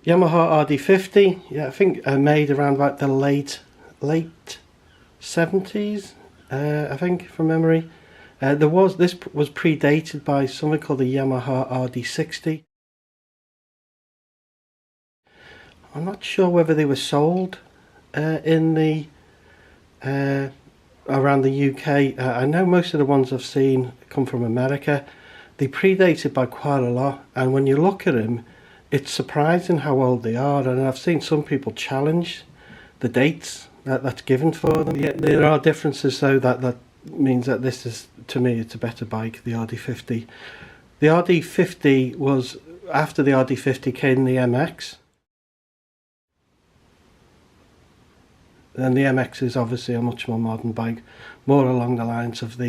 Yamaha RD50, yeah, I think made around about the late 70s, I think, from memory. This was predated by something called the Yamaha RD60. I'm not sure whether they were sold in the around the UK. I know most of the ones I've seen come from America. They predated by quite a lot, and when you look at them, it's surprising how old they are. And I've seen some people challenge the dates that's given for them. Yeah, there are differences, though. That means that this is, to me, it's a better bike, the RD50. The RD50 was, after the RD50 came the MX. And the MX is obviously a much more modern bike, more along the lines of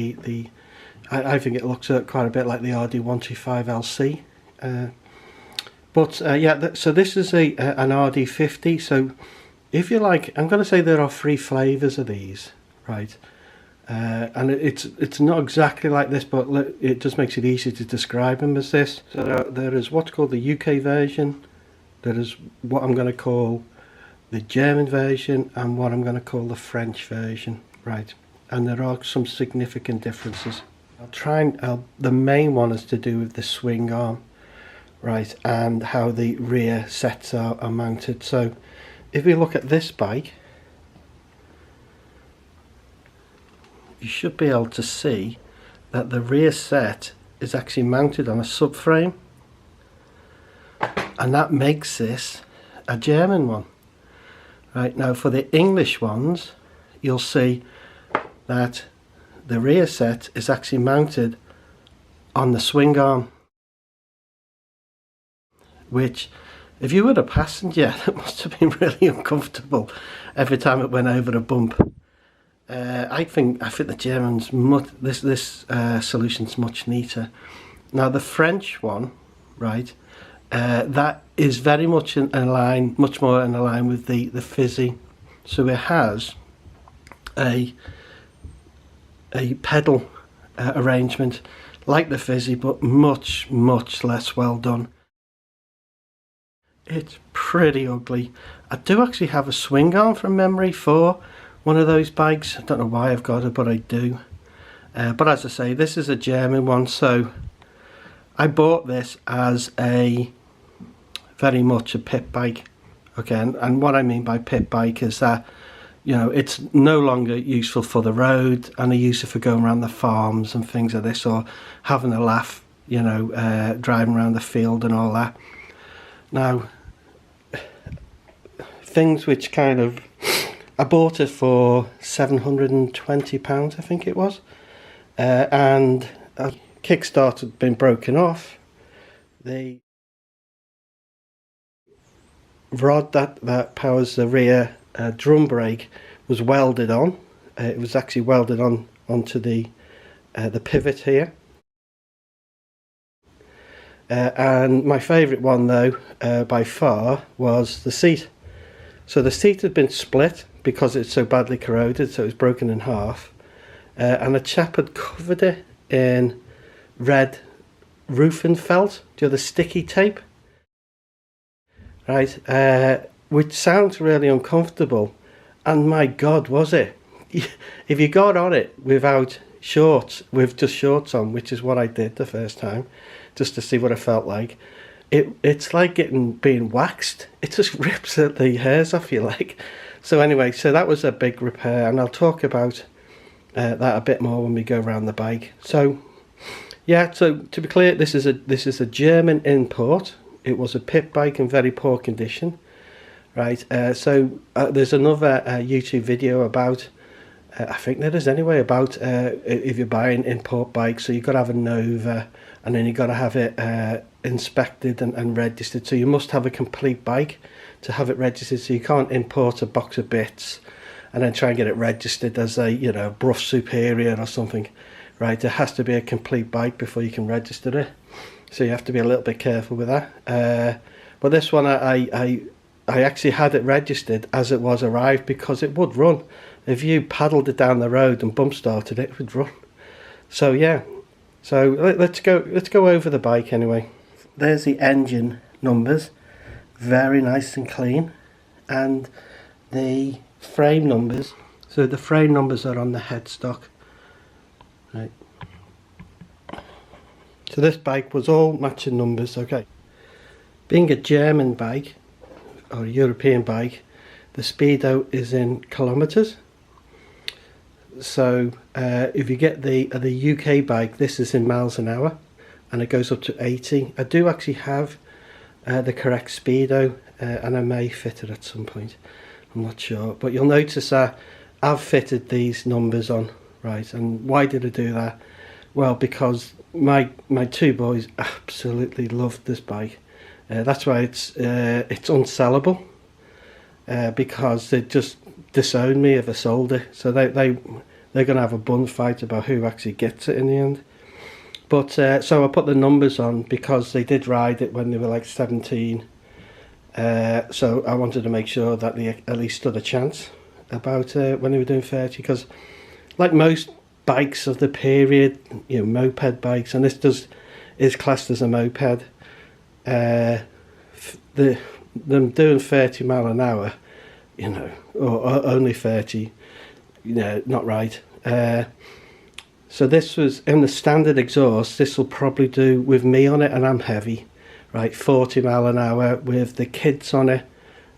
I think it looks quite a bit like the RD125LC. So this is an RD50. So if you like, I'm going to say there are 3 flavours of these, right? And it's not exactly like this, but it just makes it easy to describe them as this. So there is what's called the UK version, there is what I'm going to call the German version, and what I'm going to call the French version, right? And there are some significant differences. The main one is to do with the swing arm, right, and how the rear sets are mounted. So if we look at this bike, you should be able to see that the rear set is actually mounted on a subframe, and that makes this a German one. Right, now for the English ones, you'll see that the rear set is actually mounted on the swing arm, which, if you were a passenger, that must have been really uncomfortable every time it went over a bump. I think the Germans, this solution's much neater. Now the French one, right, that is very much much more in line with the Fizzy. So it has a pedal arrangement like the Fizzy, but much less well done. It's pretty ugly. I do actually have a swing arm from memory for one of those bikes. I don't know why I've got it, but I do. But as I say, this is a German one, so I bought this as very much a pit bike. Okay, and what I mean by pit bike is that, you know, it's no longer useful for the road, and I use it for going around the farms and things like this, or having a laugh, you know, driving around the field and all that. Now, things which kind of, I bought it for £720, I think it was, and a kickstart had been broken off. The rod that powers the rear drum brake was welded on. It was actually welded onto the pivot here. And my favourite one, though, by far, was the seat. So the seat had been split because it's so badly corroded, so it was broken in half. And a chap had covered it in red roofing felt, do you know, the sticky tape? Right, which sounds really uncomfortable, and my God, was it. If you got on it without shorts, with just shorts on, which is what I did the first time, just to see what it felt like, it's like being waxed. It just rips the hairs off you, like. So anyway, so that was a big repair, and I'll talk about that a bit more when we go around the bike. So yeah, so to be clear, this is a German import. It was a pit bike in very poor condition, right? So there's another YouTube video about, I think there is anyway, about if you're buying import bikes, so you've got to have a Nova, and then you've got to have it inspected and registered. So you must have a complete bike to have it registered, so you can't import a box of bits and then try and get it registered as a, you know, Bruff Superior or something, right? It has to be a complete bike before you can register it. So you have to be a little bit careful with that. But this one, I actually had it registered as it was arrived, because it would run. If you paddled it down the road and bump started it, it would run. So yeah, so let's go over the bike anyway. There's the engine numbers, very nice and clean, and the frame numbers, so the frame numbers are on the headstock, right. So this bike was all matching numbers. Okay, being a German bike or a European bike, the speedo is in kilometers. So if you get the UK bike, this is in miles an hour, and it goes up to 80. I do actually have the correct speedo, and I may fit it at some point, I'm not sure, but you'll notice that I've fitted these numbers on, right. And why did I do that? Well, because my two boys absolutely loved this bike. That's why it's unsellable, because they just disown me if I sold it. So they're going to have a bun fight about who actually gets it in the end. But so I put the numbers on because they did ride it when they were like 17. So I wanted to make sure that they at least stood a chance about when they were doing 30. Because like most bikes of the period, you know, moped bikes, and this is classed as a moped. Them doing 30 mile an hour, you know, or only 30, you know, not right. So this was in the standard exhaust. This will probably do with me on it, and I'm heavy, right? 40 mile an hour. With the kids on it,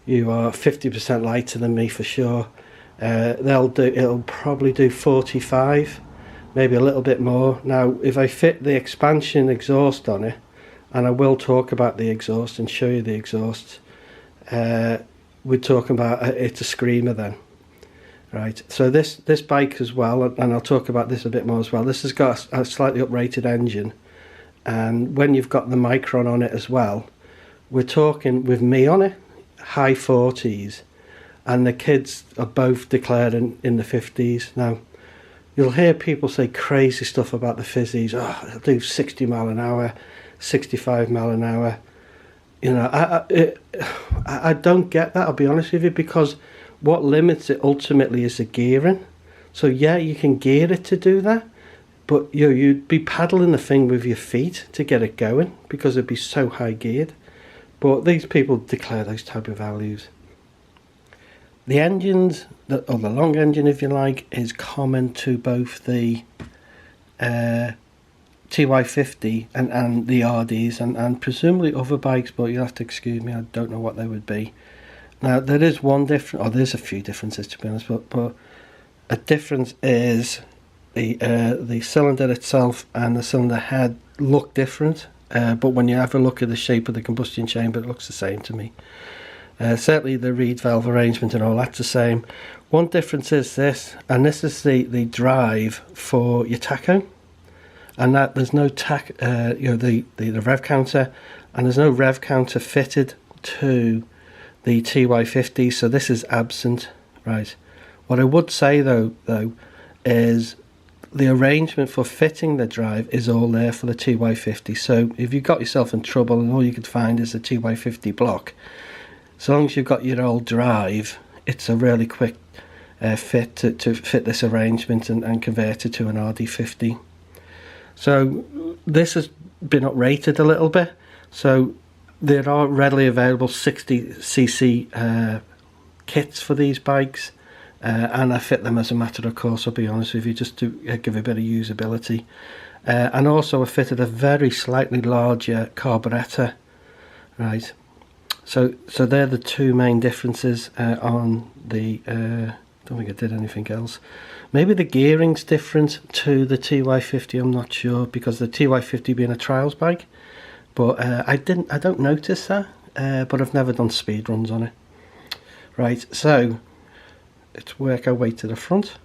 you are 50% lighter than me for sure. It'll probably do 45, maybe a little bit more. Now, if I fit the expansion exhaust on it, and I will talk about the exhaust and show you the exhaust, we're talking about it's a screamer then. Right, so this bike as well, and I'll talk about this a bit more as well, this has got a slightly uprated engine, and when you've got the Micron on it as well, we're talking with me on it, high 40s, and the kids are both declaring in the 50s. Now, you'll hear people say crazy stuff about the fizzies. Oh, they'll do 60 mile an hour, 65 mile an hour. You know, I don't get that, I'll be honest with you, because what limits it ultimately is the gearing. So yeah, you can gear it to do that, but you'd be paddling the thing with your feet to get it going because it'd be so high geared. But these people declare those type of values. The engines, or the long engine if you like, is common to both the TY50 and the RDs and presumably other bikes, but you'll have to excuse me, I don't know what they would be. Now there is one difference, or there's a few differences to be honest, but a difference is the cylinder itself and the cylinder head look different, but when you have a look at the shape of the combustion chamber, it looks the same to me. Certainly the reed valve arrangement and all that's the same. One difference is this, and this is the drive for your tacho, and that there's no the rev counter, and there's no rev counter fitted to the TY50, so this is absent, right. What I would say though is the arrangement for fitting the drive is all there for the TY50. So if you got yourself in trouble and all you could find is a TY50 block, so long as you've got your old drive, it's a really quick fit to fit this arrangement and convert it to an RD50. So this has been uprated a little bit, so there are readily available 60cc kits for these bikes, and I fit them as a matter of course, I'll be honest with you, just to give a bit of usability. And also I fitted a very slightly larger carburettor, right. So they're the two main differences on the, don't think I did anything else. Maybe the gearing's different to the TY50, I'm not sure, because the TY50 being a trials bike. But I don't notice that, but I've never done speed runs on it. Right, so let's work our way to the front.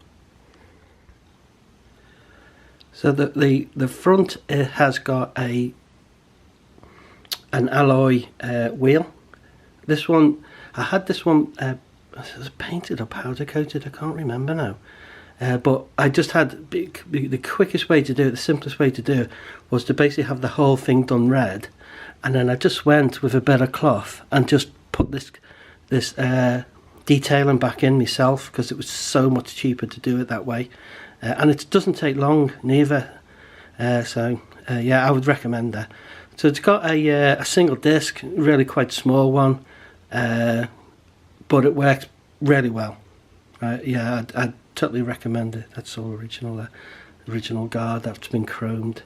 So the front, it has got an alloy wheel. This one, I had this one painted or powder coated, I can't remember now. But I just had the quickest way to do it, the simplest way to do it was to basically have the whole thing done red, and then I just went with a bit of cloth and just put this detailing back in myself, because it was so much cheaper to do it that way, and it doesn't take long neither. Yeah, I would recommend that. So it's got a single disc, really quite small one, but it works really well. Yeah, I'd totally recommend it. That's all original, original guard that's been chromed.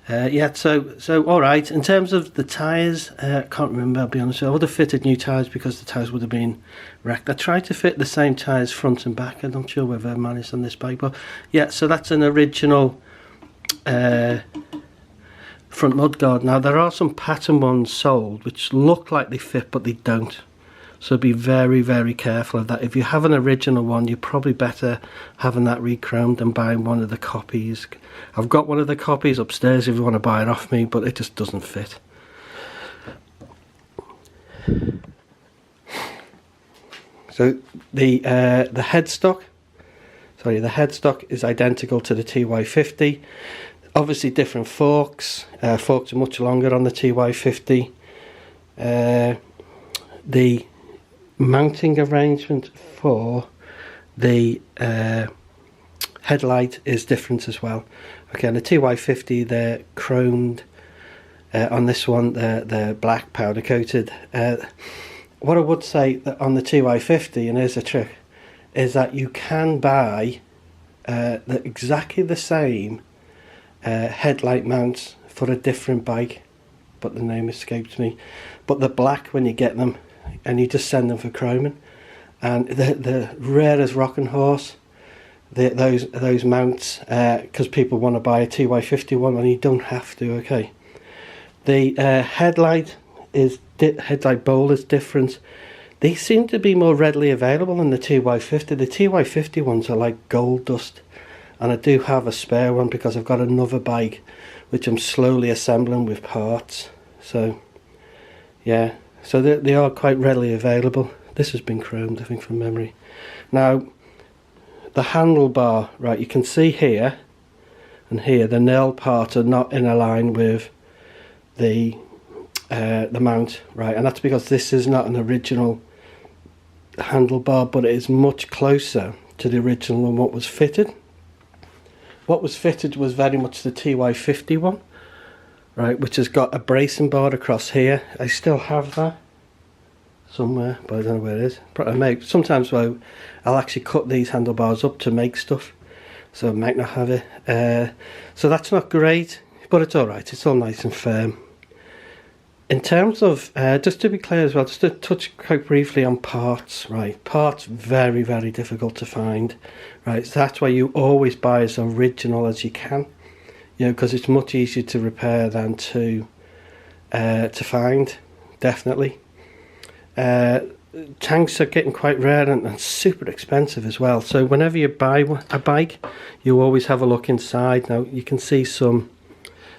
Yeah, so all right. In terms of the tyres, I can't remember. I'll be honest with you. I would have fitted new tyres because the tyres would have been wrecked. I tried to fit the same tyres front and back. I'm not sure whether I managed on this bike, but yeah. So that's an original front mudguard. Now there are some pattern ones sold which look like they fit, but they don't. So be very, very careful of that. If you have an original one, you're probably better having that re-chromed than buying one of the copies. I've got one of the copies upstairs if you want to buy it off me, but it just doesn't fit. So the headstock, the headstock is identical to the TY50. Obviously different forks. Forks are much longer on the TY50. The mounting arrangement for the headlight is different as well. Okay, on the TY50 they're chromed. On this one they're black powder coated. What I would say that on the TY50, and here's a trick, is that you can buy exactly the same headlight mounts for a different bike, but the name escapes me. But they're black when you get them, and you just send them for chroming. And the rare as rocking horse, those mounts, because people want to buy a TY50 one, and you don't have to. Okay, the headlight bowl is different. They seem to be more readily available than the TY50. The TY50 ones are like gold dust, and I do have a spare one because I've got another bike which I'm slowly assembling with parts. So yeah, so they are quite readily available. This has been chromed, I think, from memory. Now the handlebar, right, you can see here and here the nail part are not in a line with the mount, right, and that's because this is not an original handlebar, but it is much closer to the original than what was fitted. What was fitted was very much the TY50 one, right, which has got a bracing bar across here. I still have that somewhere, but I don't know where it is. Sometimes I'll actually cut these handlebars up to make stuff, so I might not have it. So that's not great, but it's alright, it's all nice and firm. In terms of, just to be clear as well, just to touch quite briefly on parts, right, parts very, very difficult to find, right, so that's why you always buy as original as you can, you know, because it's much easier to repair than to find, definitely. Tanks are getting quite rare and super expensive as well, so whenever you buy a bike, you always have a look inside. Now you can see some,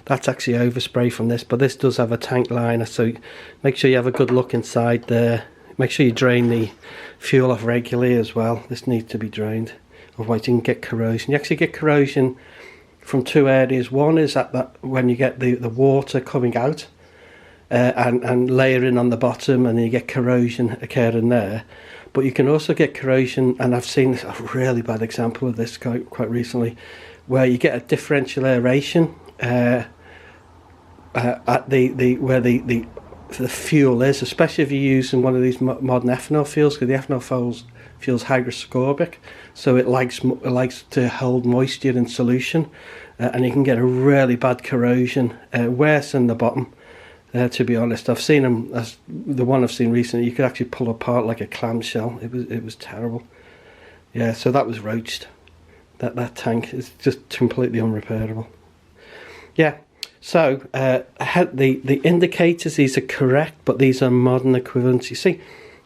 that's actually overspray from this, but this does have a tank liner, so make sure you have a good look inside there. Make sure you drain the fuel off regularly as well. This needs to be drained, otherwise you can get corrosion. You actually get corrosion from two areas. One is that when you get the water coming out and layering on the bottom, and then you get corrosion occurring there. But you can also get corrosion, and I've seen a really bad example of this quite recently, where you get a differential aeration at where the fuel is, especially if you're using one of these modern ethanol fuels, because the ethanol fuel's hygroscopic, so it likes to hold moisture in solution, and you can get a really bad corrosion, worse than the bottom. To be honest, I've seen them. As the one I've seen recently, you could actually pull apart like a clamshell. It was terrible. Yeah, so that was roached. That tank is just completely unrepairable. Yeah, so the indicators, these are correct, but these are modern equivalents. You see,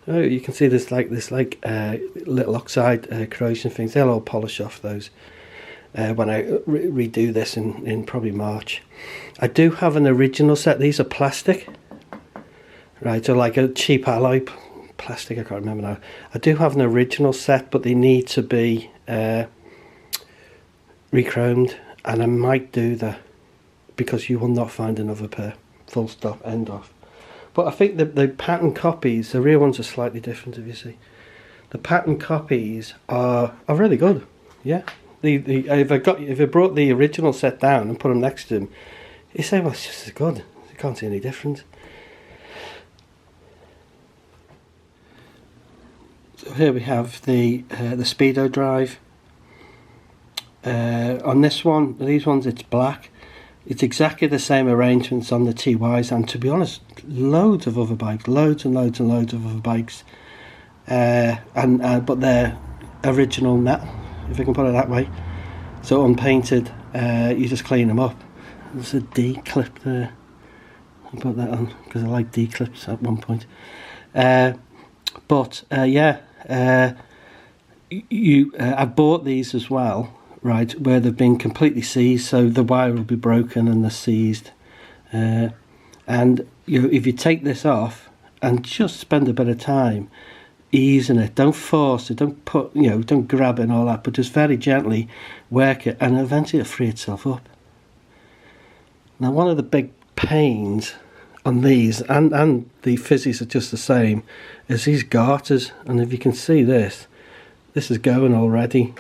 you can see this little oxide corrosion things. They'll all polish off those when I redo this in probably March. I do have an original set. These are plastic, right, so like a cheap alloy plastic, I can't remember now. I do have an original set, but they need to be re-chromed, and I might do that, because you will not find another pair, full stop, end off. But I think the pattern copies, the real ones are slightly different, if you see. The pattern copies are really good, yeah. If I brought the original set down and put them next to them, you say, well, it's just as good. I can't see any difference. So here we have the speedo drive. On this one, these ones, it's black. It's exactly the same arrangements on the TYs, and to be honest, loads of other bikes, loads and loads and loads of other bikes, but they're original metal, if I can put it that way. So unpainted, you just clean them up. There's a D clip there. I put that on because I like D clips at one point. Yeah, I've bought these as well, right, where they've been completely seized, so the wire will be broken and they're seized. And if you take this off and just spend a bit of time easing it, don't force it, don't don't grab it and all that, but just very gently work it, and eventually it'll free itself up. Now, one of the big pains on these, and the fizzies are just the same, is these garters. And if you can see this is going already.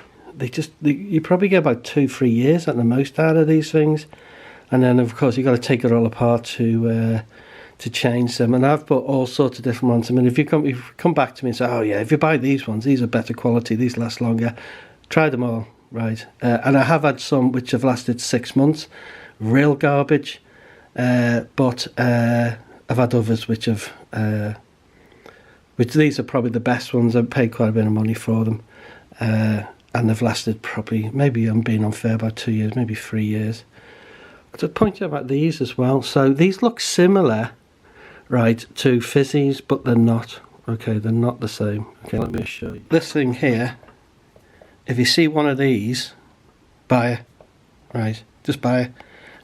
You probably get about 2-3 years at the most out of these things, and then of course you've got to take it all apart to change them. And I've bought all sorts of different ones. I mean, if you come back to me and say, oh yeah, if you buy these ones, these are better quality, these last longer, try them all, right? And I have had some which have lasted 6 months, real garbage, but I've had others which have which these are probably the best ones. I've paid quite a bit of money for them, and they've lasted probably, maybe I'm being unfair, about 2 years, maybe 3 years. To point out about these as well, so these look similar, right, to fizzies, but they're not. Okay, they're not the same. Okay, let me show you. This thing here, if you see one of these, buy it, right, just buy it,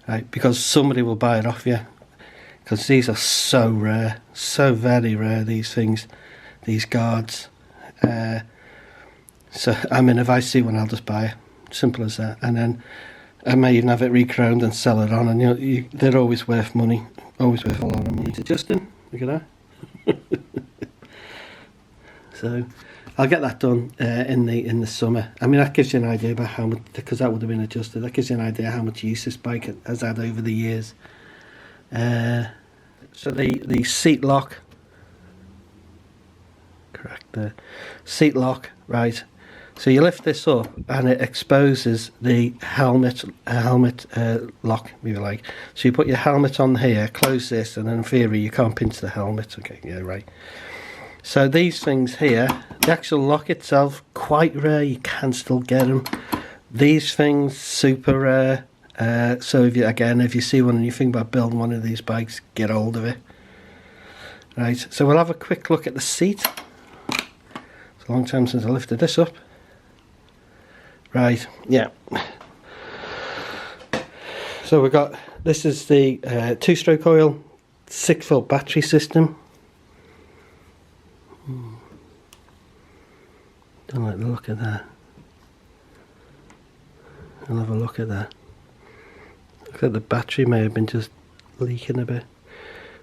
right, because somebody will buy it off you, because these are so rare, so very rare, these things, these guards. So, I mean, if I see one, I'll just buy it, simple as that, and then I may even have it re-crowned and sell it on, and they're always worth money, always worth a lot of money. It's adjusting, look at that. So I'll get that done in the summer. I mean, that gives you an idea about how much, because that would have been adjusted, that gives you an idea how much use this bike has had over the years. So the seat lock, correct, the seat lock, right. So you lift this up and it exposes the helmet lock, if you like. So you put your helmet on here, close this, and in theory you can't pinch the helmet. Okay, yeah, right. So these things here, the actual lock itself, quite rare, you can still get them. These things, super rare. So if you see one and you think about building one of these bikes, get hold of it. Right, so we'll have a quick look at the seat. It's a long time since I lifted this up. Right, yeah. So we've got, this is the 2-stroke oil, 6-volt battery system. Don't like the look of that. I'll have a look at that. Looks like the battery may have been just leaking a bit.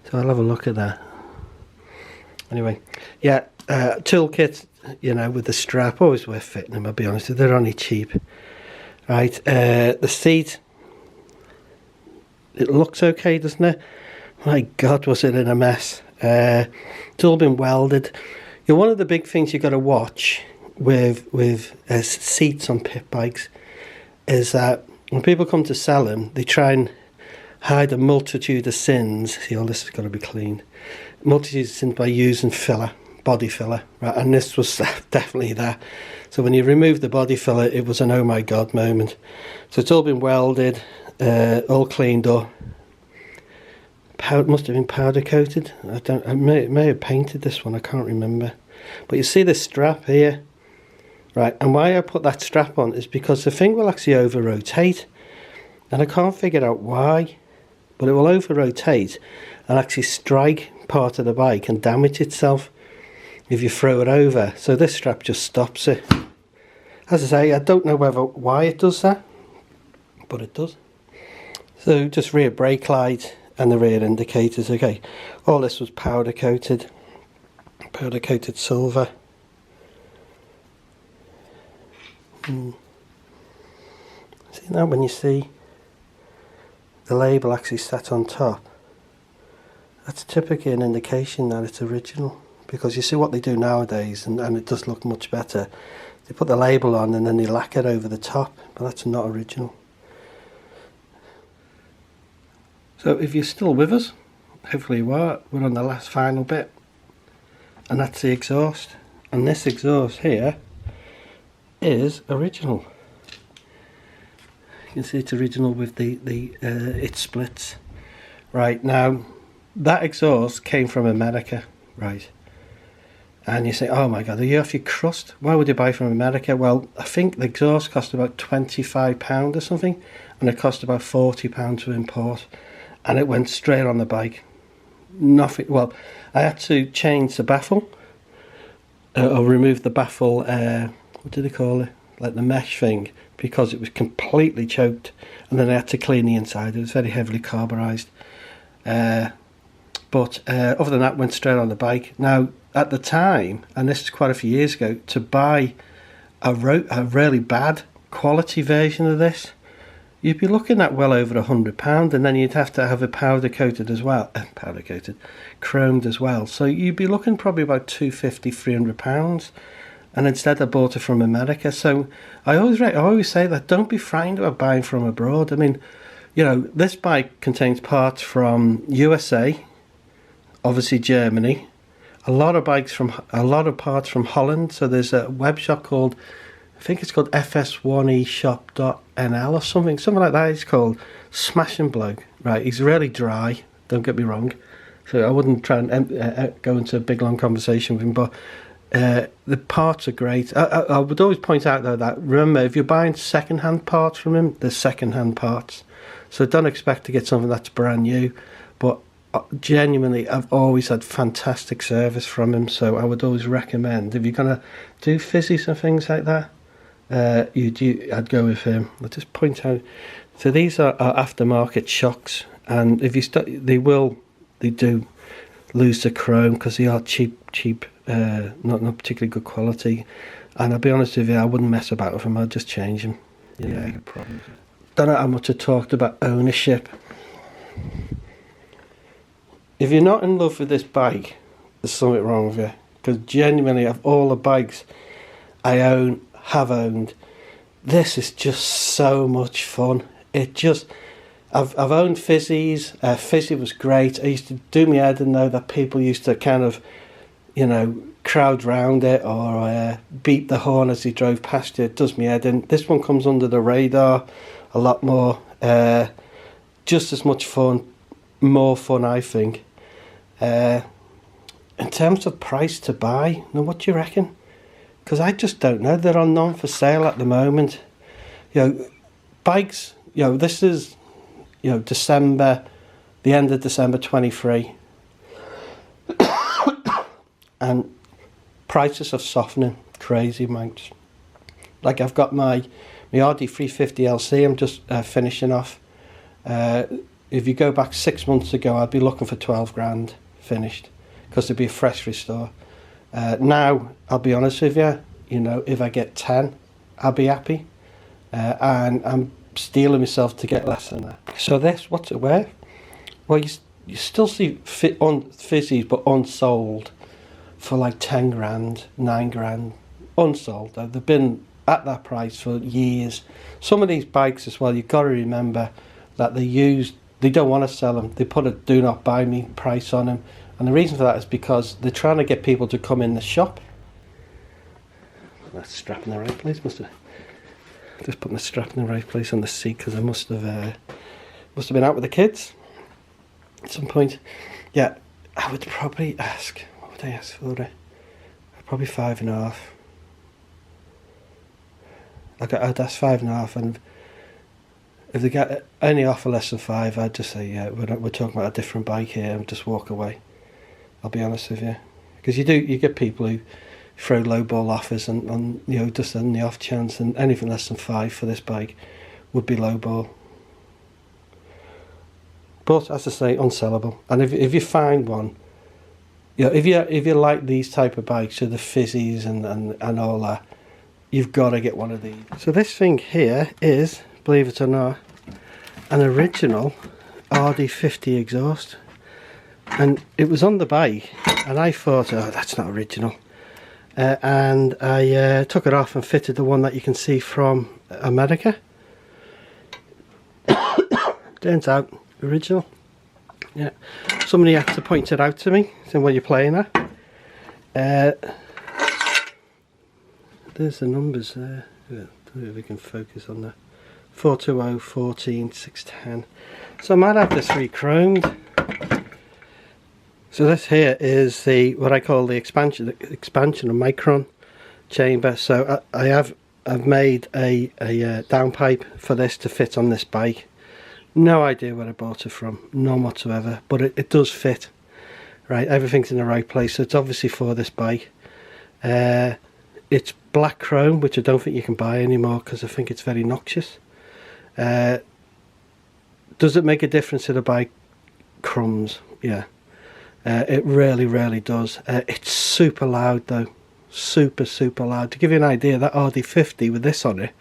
So I'll have a look at that. Anyway, yeah, toolkit, with the strap, always worth fitting them, I'll be honest, they're only cheap. Right, the seat, it looks okay, doesn't it? My God, was it in a mess. It's all been welded. One of the big things you've got to watch with seats on pit bikes is that when people come to sell them, they try and hide a multitude of sins. See, all this has got to be cleaned. Multitude of sins by using filler, body filler, right? And this was definitely that. So when you remove the body filler, it was an oh my God moment. So it's all been welded, all cleaned up. Must have been powder coated. I may have painted this one, I can't remember. But you see this strap here, right? And why I put that strap on is because the thing will actually over rotate, and I can't figure out why, but it will over rotate and actually strike part of the bike and damage itself if you throw it over. So this strap just stops it. As I say, I don't know why it does that, but it does. So just rear brake light and the rear indicators. Okay, all this was powder coated silver. See now when you see the label actually sat on top, that's typically an indication that it's original, because you see what they do nowadays, and it does look much better. They put the label on and then they lacquer over the top, but that's not original. So if you're still with us, hopefully you are, we're on the last final bit, and that's the exhaust. And this exhaust here is original. You can see it's original with the it splits. Right, now that exhaust came from America, right? And you say, oh my god, are you off your crust? Why would you buy from America? Well, I think the exhaust cost about £25 or something, and it cost about £40 to import, and it went straight on the bike. Nothing. Well, I had to change the baffle, or remove the baffle, what do they call it, like the mesh thing, because it was completely choked, and then I had to clean the inside. It was very heavily carburized, but other than that, went straight on the bike. Now at the time, and this is quite a few years ago, to buy a really bad quality version of this, you'd be looking at well over £100, and then you'd have to have it powder coated as well, chromed as well. So you'd be looking probably about £250–300. And instead I bought it from America. So I always say that don't be frightened about buying from abroad. I mean, you know, this bike contains parts from USA, obviously Germany, a lot of parts from Holland. So there's a web shop called, I think it's called fs1eshop.nl or something like that. It's called. Smashing bloke, right? He's really dry, don't get me wrong, so I wouldn't try and go into a big long conversation with him, but the parts are great. I would always point out though that, remember, if you're buying second-hand parts from him, there's second-hand parts, so don't expect to get something that's brand new. But genuinely, I've always had fantastic service from him, so I would always recommend, if you're gonna do fizzies and things like that, I'd go with him. I'll just point out, so these are aftermarket shocks, and if you they do lose the chrome because they are cheap, not particularly good quality. And I'll be honest with you, I wouldn't mess about with them. I'd just change them. Yeah, probably. Don't know how much I talked about ownership. If you're not in love with this bike, there's something wrong with you. Because genuinely, of all the bikes I have owned, this is just so much fun. I've owned fizzies. Fizzy was great. I used to do my head and know that people used to kind of, you know, crowd round it or beat the horn as he drove past you. It does me head in. This one comes under the radar a lot more. Just as much fun, more fun, I think. In terms of price to buy, now what do you reckon? Because I just don't know. They're on none for sale at the moment. You know, bikes. You know, this is, you know, December, the end of December 23, and prices are softening crazy amounts. Like I've got my RD350 LC. I'm just finishing off. If you go back 6 months ago, I'd be looking for 12 grand finished, because it'd be a fresh restore. Now, I'll be honest with you, you know, if I get 10, I'll be happy. And I'm steeling myself to get less than that. So this, what's it worth? Well, you still see fizzies, but unsold, for like 10 grand, 9 grand, unsold. They've been at that price for years. Some of these bikes as well, you've got to remember that they don't want to sell them. They put a do not buy me price on them. And the reason for that is because they're trying to get people to come in the shop. That's strap in the right place, must have. Just putting the strap in the right place on the seat, because I must have been out with the kids at some point. Yeah, I would probably ask, what would I ask for it? Probably 5.5. I'd ask 5.5, and if they get any offer less than 5, I'd just say, yeah, we're talking about a different bike here, and just walk away. I'll be honest with you, because you get people who throw lowball offers, and you know, just on the off chance, and anything less than 5 for this bike would be lowball. But as I say, unsellable. And if you find one, you know, if you like these type of bikes, so the fizzies and all that, you've got to get one of these. So this thing here is, believe it or not, an original RD50 exhaust. and it was on the bike, and I thought, oh, that's not original. And I took it off and fitted the one that you can see from America. Turns out original. Yeah, somebody had to point it out to me, saying, what are you playing at? There's the numbers there. I don't know if we can focus on that. 420, 14, 610. So I might have this re-chromed. So this here is the what I call the expansion of micron chamber. So I've made a downpipe for this to fit on this bike. No idea where I bought it from, none whatsoever, but it does fit. Right, everything's in the right place, so it's obviously for this bike. It's black chrome, which I don't think you can buy anymore because I think it's very noxious. Does it make a difference to the bike? Crumbs, yeah. It really does. It's super loud though, super loud. To give you an idea, that RD50 with this on it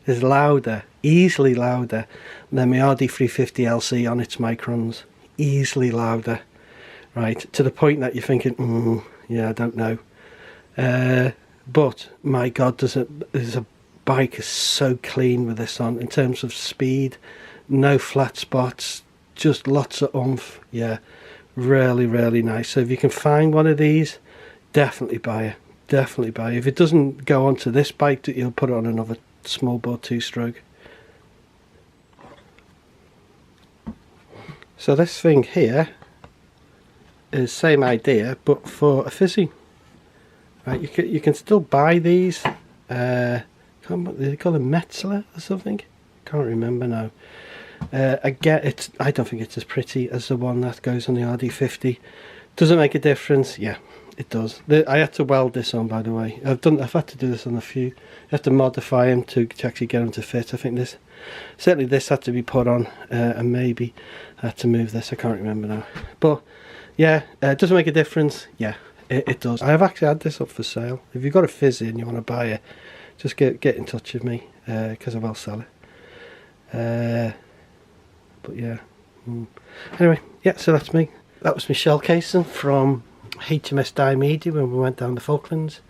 is louder, easily louder than my RD350 LC on its microns. Easily louder, right, to the point that you're thinking, yeah, I don't know. But my God, there's a bike is so clean with this on in terms of speed, no flat spots, just lots of oomph. Yeah, really nice. So if you can find one of these, definitely buy it. Definitely buy it. If it doesn't go onto this bike, you'll put it on another small bore 2-stroke. So this thing here is same idea, but for a fizzy. Right, you can still buy these. They call them Metzler or something. Can't remember now. I don't think it's as pretty as the one that goes on the RD50. Does it make a difference? Yeah, it does. I had to weld this on, by the way. I've had to do this on a few. You have to modify them to actually get them to fit. I think certainly this had to be put on, and maybe I had to move this. I can't remember now. But yeah, does it make a difference? Yeah, it does. I have actually had this up for sale. If you've got a fizzy and you want to buy it, just get in touch with me, because I will sell it. But yeah, anyway, yeah, so that's me. That was my shell casing from HMS Diomede when we went down the Falklands.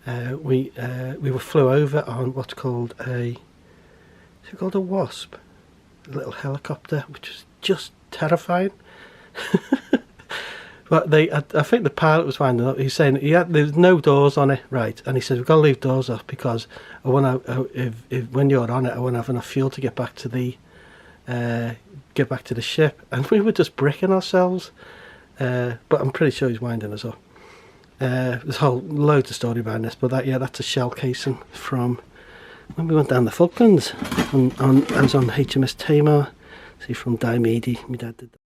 We flew over on what's called is it called a Wasp? A little helicopter, which was just terrifying. But I think the pilot was winding up. He's saying there's no doors on it, right? And he said, we've got to leave doors off because I want to. If when you're on it, I won't have enough fuel to get back to the ship. And we were just bricking ourselves. But I'm pretty sure he's winding us up. There's a whole loads of story behind this, but that's a shell casing from when we went down the Falklands. I was on HMS Tamar. See, from Diomede, my dad did that.